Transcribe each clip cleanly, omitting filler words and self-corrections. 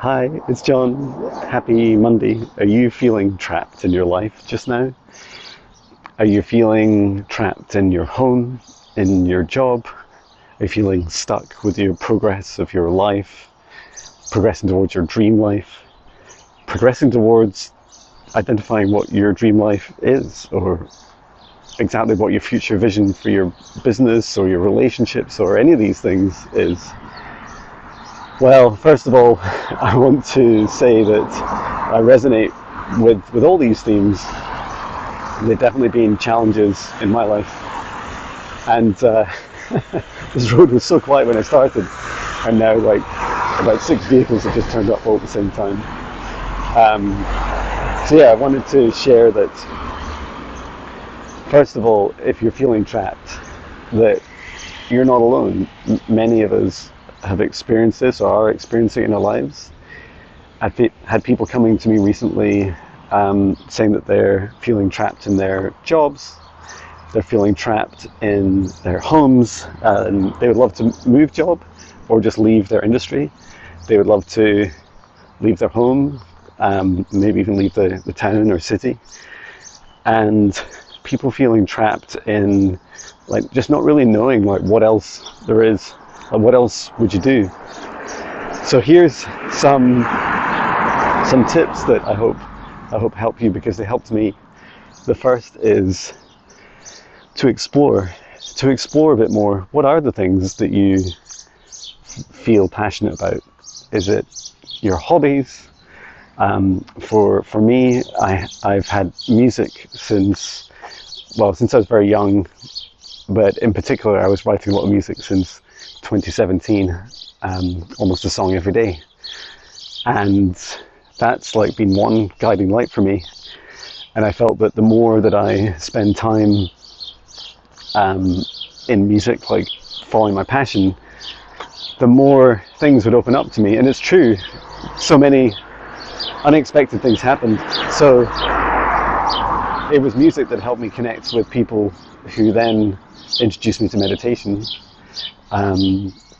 Hi, it's John. Happy Monday. Are you feeling trapped in your life just now? Are you feeling trapped in your home, in your job? Are you feeling stuck with your progress of your life, progressing towards your dream life, progressing towards identifying what your dream life is, or exactly what your future vision for your business or your relationships or any of these things is? Well, first of all, I want to say that I resonate with all these themes. They've definitely been challenges in my life. And this road was so quiet when I started, and now like about 6 vehicles have just turned up all at the same time. So yeah, I wanted to share that, first of all, if you're feeling trapped, that you're not alone. Many of us have experienced this or are experiencing it in our lives. I've had people coming to me recently saying that they're feeling trapped in their jobs, they're feeling trapped in their homes, and they would love to move job or just leave their industry. They would love to leave their home, maybe even leave the town or city. And people feeling trapped in like just not really knowing like what else there is. What else would you do? So here's some tips that I hope help you, because they helped me. The first is to explore a bit more. What are the things that you feel passionate about? Is it your hobbies? For me, I've had music since I was very young, but in particular I was writing a lot of music since 2017, almost a song every day, and that's like been one guiding light for me. And I felt that the more that I spend time in music, like following my passion, the more things would open up to me. And it's true, so many unexpected things happened. So it was music that helped me connect with people who then introduced me to meditation.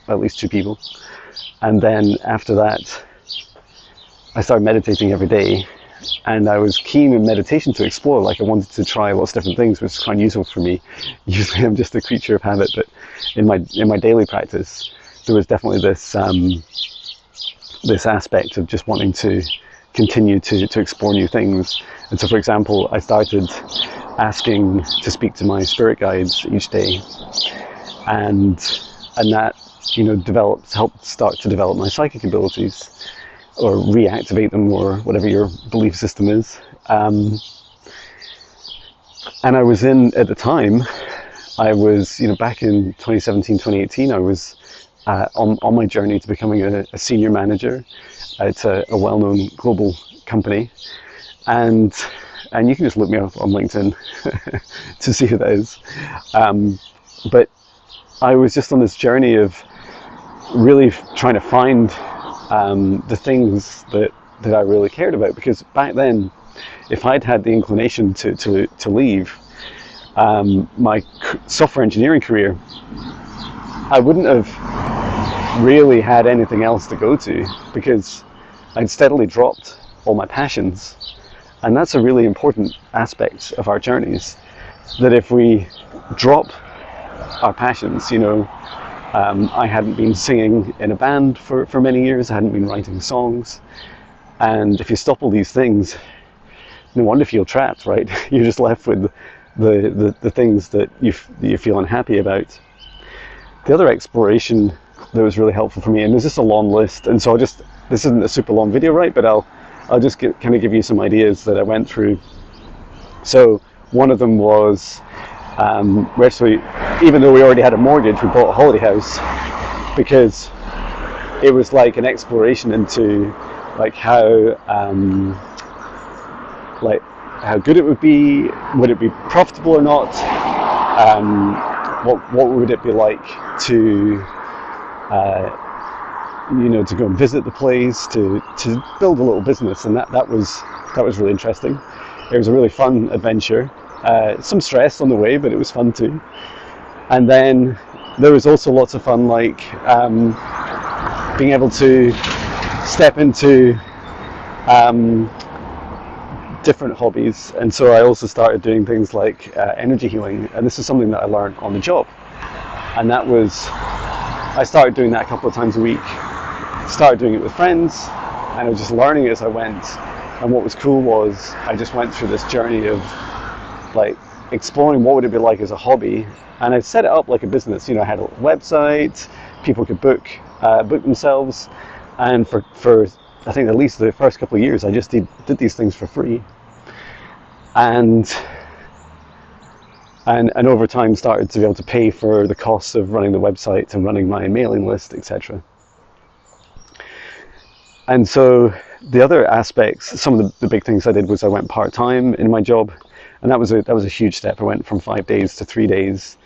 At least 2 people. And then after that, I started meditating every day, and I was keen in meditation to explore. Like I wanted to try lots of different things, which is quite useful for me. Usually I'm just a creature of habit, but in my daily practice, there was definitely this this aspect of just wanting to continue to explore new things. And so, for example, I started asking to speak to my spirit guides each day, and that helped start to develop my psychic abilities, or reactivate them, or whatever your belief system is. And I was at the time, I was back in 2017, 2018, I was on my journey to becoming a senior manager at a well-known global company, and you can just look me up on LinkedIn to see who that is. But I was just on this journey of really trying to find the things that I really cared about, because back then, if I'd had the inclination to leave my software engineering career, I wouldn't have really had anything else to go to, because I'd steadily dropped all my passions. And that's a really important aspect of our journeys, that if we drop our passions, I hadn't been singing in a band for many years, I hadn't been writing songs, and if you stop all these things, no wonder you feel trapped, right? You're just left with the things that you feel unhappy about. The other exploration that was really helpful for me, and there's just a long list, and so this isn't a super long video, right? But I'll just kind of give you some ideas that I went through. So one of them was, we actually, even though we already had a mortgage, we bought a holiday house, because it was like an exploration into like how good it would be it be profitable or not, what would it be like to to go and visit the place, to build a little business. And that was really interesting. It was a really fun adventure, some stress on the way, but it was fun too. And then there was also lots of fun, like being able to step into different hobbies. And so I also started doing things like energy healing, and this is something that I learned on the job. And that was, I started doing that a couple of times a week, started doing it with friends, and I was just learning as I went. And what was cool was I just went through this journey of like exploring what would it be like as a hobby, and I set it up like a business. I had a website, people could book themselves, and for I think at least the first couple of years I just did these things for free, and over time started to be able to pay for the costs of running the website and running my mailing list, etc. And so the other aspects, some of the big things I did was I went part-time in my job, and that was a huge step. I went from 5 days to 3 days,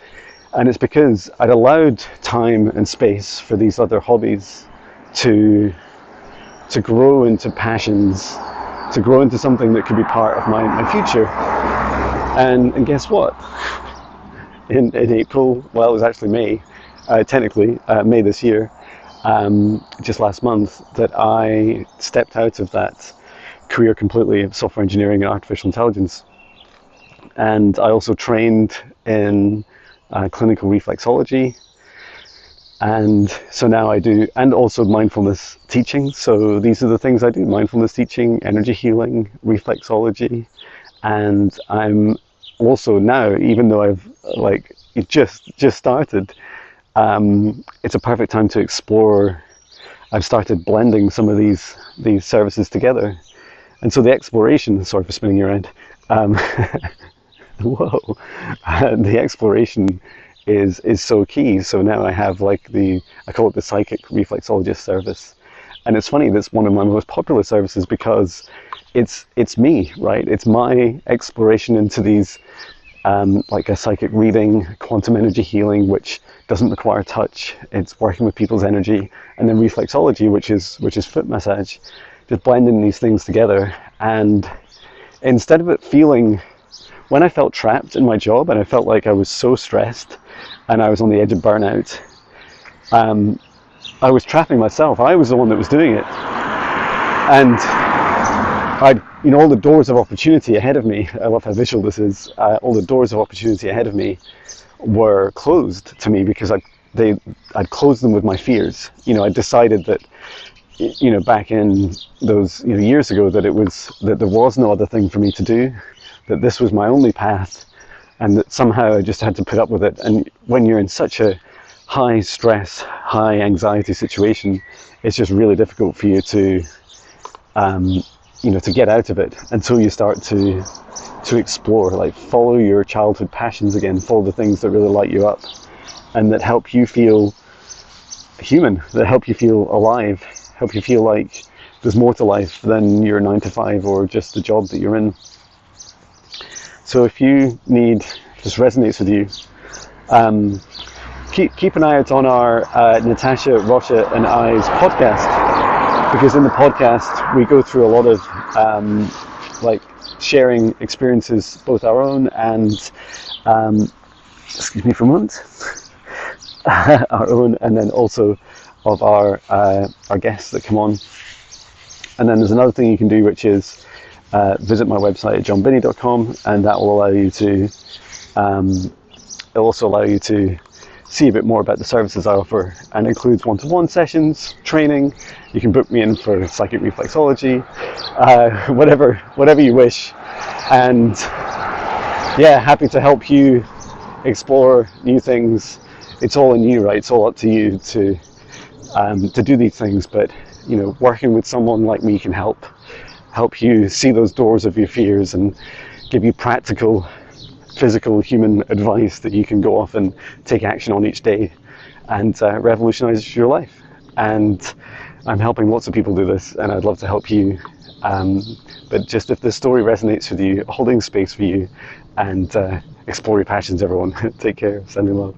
and it's because I'd allowed time and space for these other hobbies to grow into passions, to grow into something that could be part of my future. And guess what? In April, well, it was actually May, technically May this year, just last month, that I stepped out of that career completely of software engineering and artificial intelligence. And I also trained in clinical reflexology. And so now I do, and also mindfulness teaching. So these are the things I do: mindfulness teaching, energy healing, reflexology. And I'm also now, even though I've just started, it's a perfect time to explore. I've started blending some of these services together. And so the exploration, sorry for spinning you around, whoa, the exploration is so key. So now I have I call it the psychic reflexologist service. And it's funny, that's one of my most popular services because it's me, right? It's my exploration into these, like a psychic reading, quantum energy healing, which doesn't require touch. It's working with people's energy, and then reflexology, which is foot massage, just blending these things together. And instead of it feeling, when I felt trapped in my job and I felt like I was so stressed and I was on the edge of burnout, I was trapping myself. I was the one that was doing it. And all the doors of opportunity ahead of me, I love how visual this is, all the doors of opportunity ahead of me were closed to me because I'd closed them with my fears. I decided that, back in those years ago, that there was no other thing for me to do, that this was my only path, and that somehow I just had to put up with it. And when you're in such a high stress, high anxiety situation, it's just really difficult for you to get out of it until you start to explore, follow your childhood passions again, follow the things that really light you up and that help you feel human, that help you feel alive, help you feel like there's more to life than your 9 to 5 or just the job that you're in. So if you need, if this resonates with you, keep an eye out on our Natasha, Rosha and I's podcast, because in the podcast we go through a lot of sharing experiences, both our own and excuse me for a moment, our own, and then also of our guests that come on. And then there's another thing you can do, which is visit my website at johnbinney.com, and that will allow you to it'll also allow you to see a bit more about the services I offer, and includes one-to-one sessions, training. You can book me in for psychic reflexology, whatever you wish. And yeah, happy to help you explore new things. It's all in you, right? It's all up to you to do these things. But working with someone like me can help you see those doors of your fears and give you practical, physical, human advice that you can go off and take action on each day and revolutionize your life. And I'm helping lots of people do this, and I'd love to help you. But just if this story resonates with you, holding space for you, and explore your passions, everyone. Take care. Sending love.